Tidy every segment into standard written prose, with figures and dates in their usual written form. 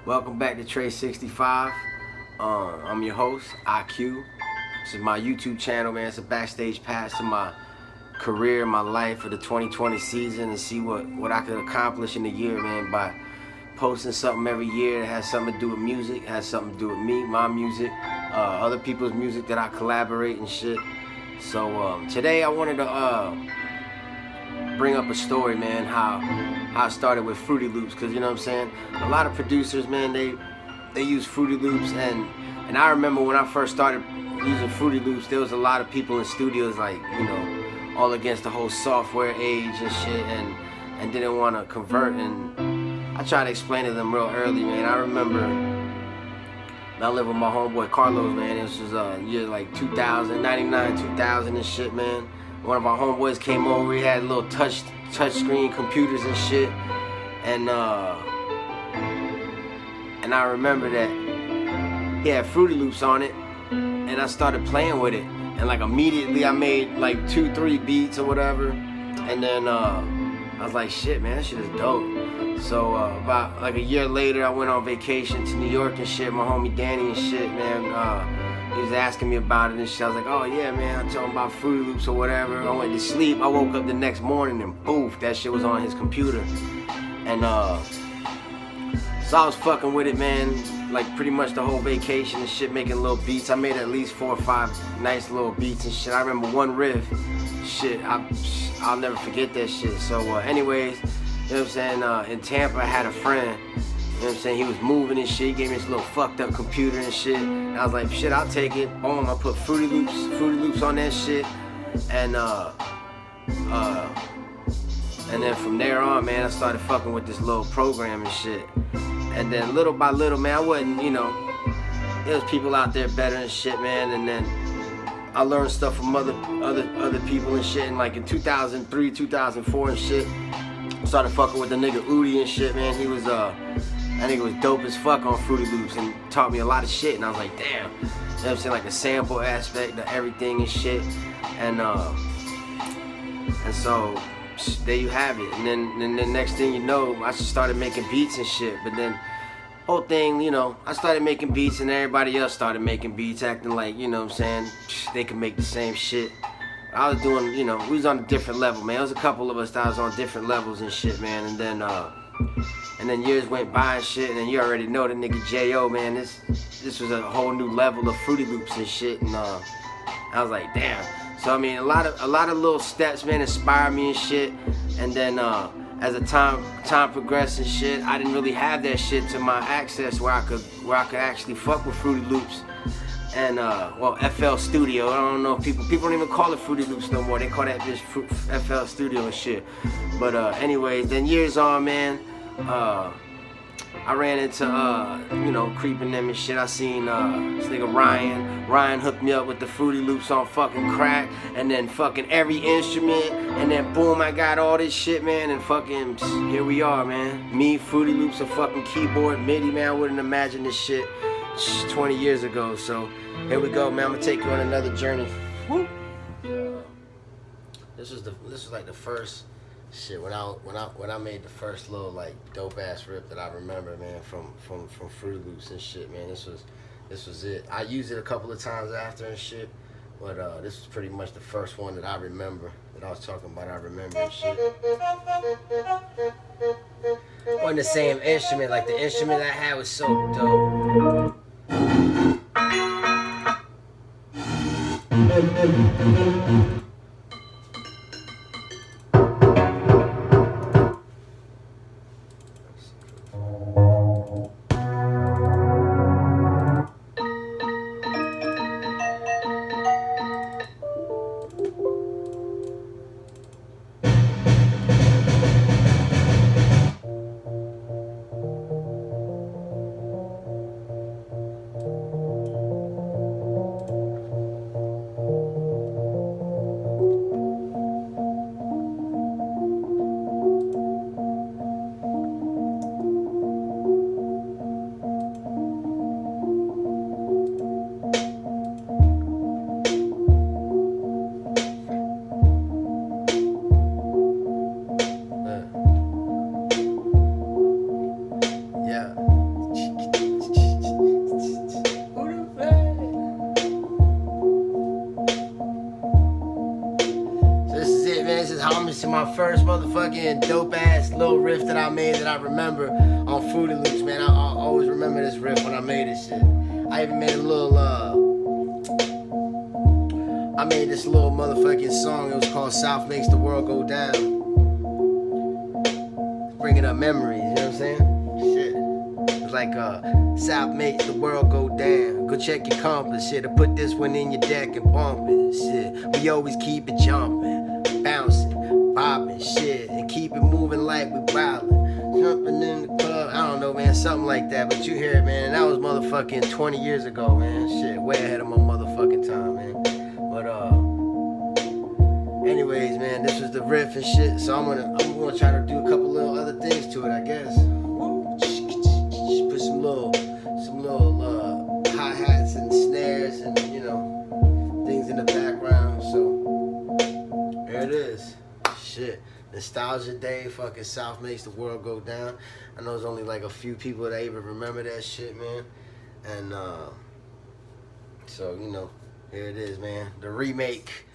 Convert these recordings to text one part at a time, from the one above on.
Welcome back to Sixty5. I'm your host, IQ. This is my YouTube channel, man. It's a backstage pass to my career, my life for the 2020 season, and see what I could accomplish in a year, man, by posting something every year that has something to do with music, has something to do with me, my music, other people's music that I collaborate and shit. So today I wanted to bring up a story, man, how I started with Fruity Loops, because you know what I'm saying, a lot of producers, man, they use Fruity Loops, and I remember when I first started using Fruity Loops, there was a lot of people in studios, like, you know, all against the whole software age and shit, and didn't want to convert. And I tried to explain to them real early, man. I remember I lived with my homeboy Carlos, man. This was year like 2000, 99, 2000 and shit, man. One of our homeboys came over. He had little touch screen computers and shit, and I remember that he had Fruity Loops on it, and I started playing with it, and like immediately I made like 2-3 beats or whatever, and then I was like, shit, man, that shit is dope. So about like a year later, I went on vacation to New York and shit. My homie Danny and shit, man. He was asking me about it and shit. I was like, oh yeah, man, I'm talking about Fruity Loops or whatever. I went to sleep. I woke up the next morning and boof, that shit was on his computer. And so I was fucking with it, man, like pretty much the whole vacation and shit, making little beats. I made at least 4 or 5 nice little beats and shit. I remember one riff, shit, I'll never forget that shit. So anyways, you know what I'm saying, in Tampa I had a friend. You know what I'm saying? He was moving and shit. He gave me this little fucked up computer and shit. And I was like, shit, I'll take it. Boom, I put Fruity Loops on that shit. And then from there on, man, I started fucking with this little program and shit. And then little by little, man, I wasn't, you know, there was people out there better and shit, man. And then I learned stuff from other people and shit. And like in 2003, 2004 and shit, I started fucking with the nigga Udi and shit, man. He was I think it was dope as fuck on Fruity Loops and taught me a lot of shit, and I was like, damn. You know what I'm saying? Like the sample aspect of everything and shit. And so there you have it. And then the next thing you know, I just started making beats and shit. But then whole thing, you know, I started making beats and everybody else started making beats, acting like, you know what I'm saying, they could make the same shit. I was doing, you know, we was on a different level, man. There was a couple of us that was on different levels and shit, man. And then years went by and shit, and then you already know the nigga J.O., man. This was a whole new level of Fruity Loops and shit, and I was like, damn. So I mean, a lot of little steps, man, inspired me and shit. And then as the time progressed and shit, I didn't really have that shit to my access where I could actually fuck with Fruity Loops. And well, FL Studio. I don't know if people don't even call it Fruity Loops no more. They call that bitch FL Studio and shit. But anyways, then years on, man, I ran into you know, creeping them and shit. I seen this nigga Ryan hooked me up with the Fruity Loops on fucking crack, and then fucking every instrument, and then boom, I got all this shit, man, and fucking here we are, man. Me, Fruity Loops, a fucking keyboard, MIDI, man. I wouldn't imagine this shit 20 years ago. So here we go, man. I'm gonna take you on another journey. Woo. This was like the first shit when I made the first little like dope ass rip that I remember, man, from Fruity Loops and shit, man. This was it. I used it a couple of times after and shit, but this was pretty much the first one that I remember, that I was talking about. I remember and shit. Wasn't the same instrument. Like the instrument I had was so dope. my first motherfucking dope ass little riff that I made that I remember on Fruity Loops, man. I always remember this riff when I made this shit. I even made a little, I made this little motherfucking song. It was called South Makes the World Go Down. Bringing up memories, you know what I'm saying? Shit. It's like, South makes the world go down. Go check your compass, shit. I put this one in your deck and bump it, shit. We always keep it jumping, bouncing, bobbing, shit. And keep it moving like we wildin'. Jumping in the club, I don't know, man, something like that. But you hear it, man, and that was motherfucking 20 years ago, man. Shit, way ahead of my motherfucking time, man. But, anyways, man, this was the riff and shit. So I'm gonna try to do a couple little other things to it, I guess. Put some little hi-hats and snares and, you know, things in the background. So there it is. Shit. Nostalgia Day, fucking South Makes the World Go Down. I know there's only like a few people that even remember that shit, man. And so, you know, here it is, man. The remake.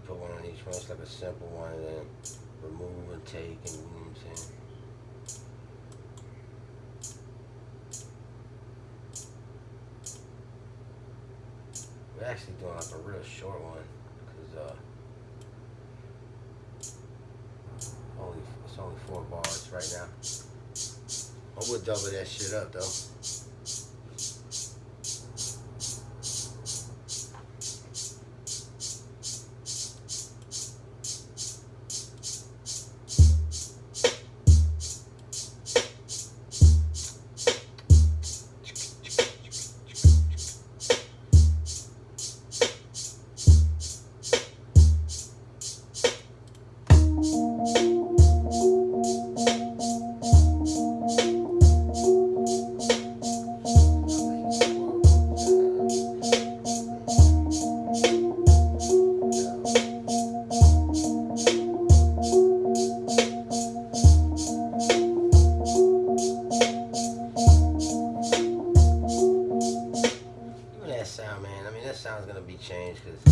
Put one on each one, it's like a simple one, and then remove and take, and you know what I'm saying? We're actually doing like a real short one, because it's only 4 bars right now. I would double that shit up though. Sound, man. I mean, that sound's gonna be changed because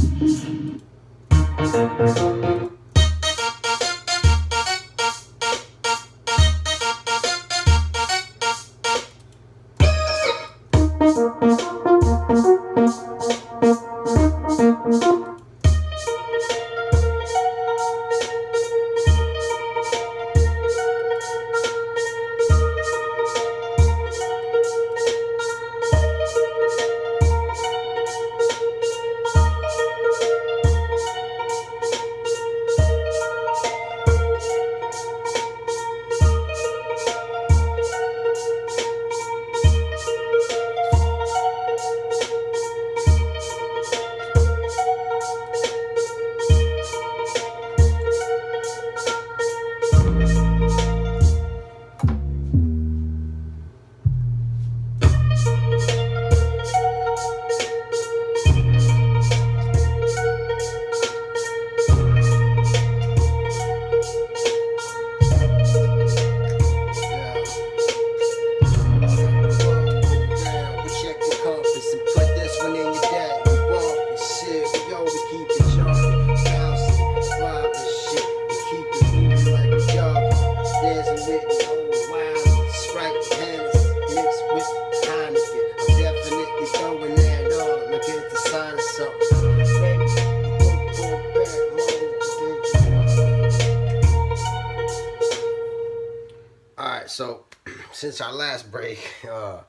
So since our last break, kind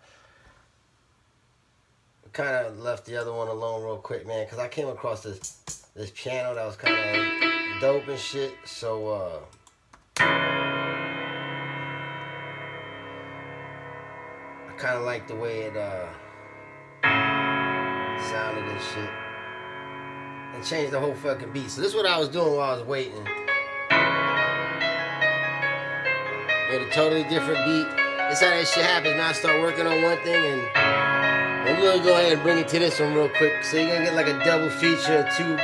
of left the other one alone real quick, man, because I came across this piano that was kind of dope and shit. So I kind of like the way it sounded and shit, and changed the whole fucking beat. So this is what I was doing while I was waiting. Made a totally different beat. That's how that shit happens, man. I start working on one thing and I'm gonna go ahead and bring it to this one real quick. So you're gonna get like a double feature, two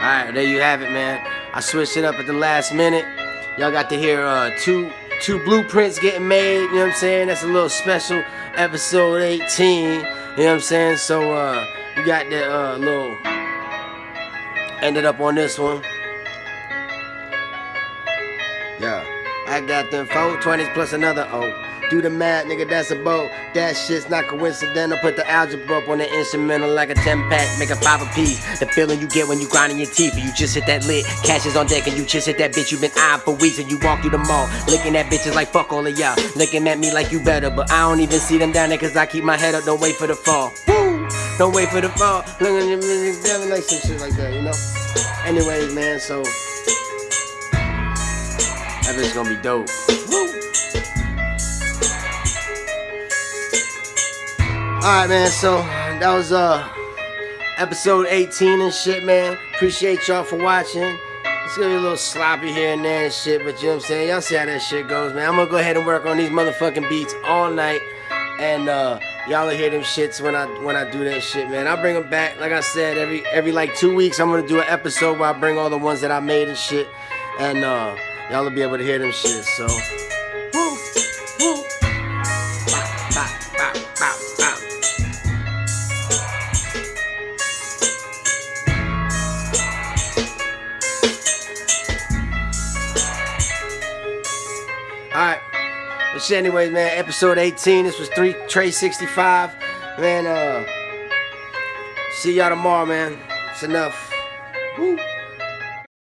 Alright, there you have it, man. I switched it up at the last minute. Y'all got to hear two blueprints getting made, you know what I'm saying? That's a little special episode 18, you know what I'm saying? So you got the little ended up on this one. Yeah, I got them 420s plus another O. Do the math, nigga, that's a boat. That shit's not coincidental. Put the algebra up on the instrumental like a 10-pack, make a 5 apiece. The feeling you get when you grinding your teeth and you just hit that lit. Cash is on deck and you just hit that bitch you been eyeing for weeks and you walk through the mall. Licking at bitches like fuck all of y'all. Looking at me like you better, but I don't even see them down there cause I keep my head up, don't wait for the fall. Woo! Don't wait for the fall. Looking at your music, like some shit like that, you know? Anyways, man, so that bitch gonna be dope. Woo! Alright, man, so that was episode 18 and shit, man. Appreciate y'all for watching. It's gonna be a little sloppy here and there and shit, but you know what I'm saying? Y'all see how that shit goes, man. I'm gonna go ahead and work on these motherfucking beats all night, and y'all will hear them shits when I do that shit, man. I'll bring them back, like I said, every like 2 weeks. I'm gonna do an episode where I bring all the ones that I made and shit, and y'all will be able to hear them shit. So, woo, woo. Bop, bop, bop, bop, bop. Alright, but shit, anyways, man, episode 18, this was Trey Sixty5, man, see y'all tomorrow, man, it's enough, woo.